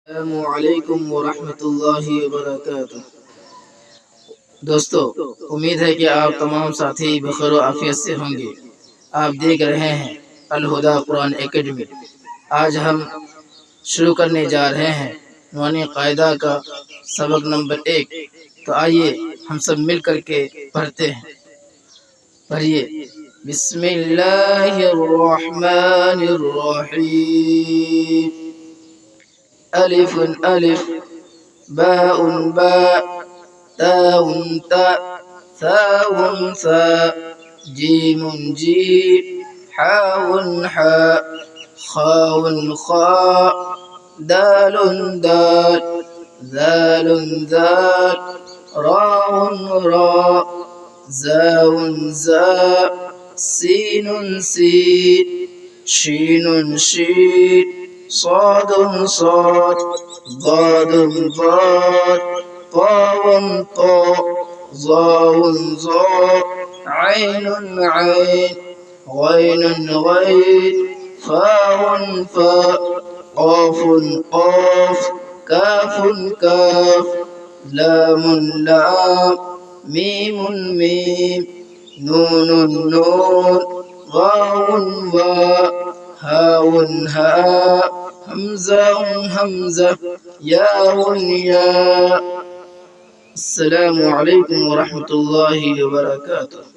अस्सलामुअलैकुम वरहमतुल्लाहि वबरकातुह। दोस्तों, उम्मीद है कि आप तमाम साथी बखैर व आफियत से होंगे। आप देख रहे हैं अल हुदा कुरान एकेडमी। आज हम शुरू करने जा रहे हैं नूरानी कायदा का सबक नंबर 1। तो आइए हम सब मिल करके पढ़ते हैं। पढ़िए, बिस्मिल्लाहिर्रहमानिर्रहीम। अलिफुन अलिफ, बाउन बा, ताउन ता, साउन सा, जीमुन जीम, हाउन हा, खाउन खा, दालुन दाल, ज़ालुन ज़ाल, राउन रा, ज़ाउन ज़ा, सीनुन सीन, शीनुन शीन, صاد صاد، ضاد ضاد، طاء طاء، ظاء ظاء، عين عين، غين غين، فاء فاء، قاف قاف، كاف كاف، لام لام، ميم ميم، نون نون، واو واو، هاء هاء، همزة همزة، ياء ياء. السلام عليكم ورحمة الله وبركاته.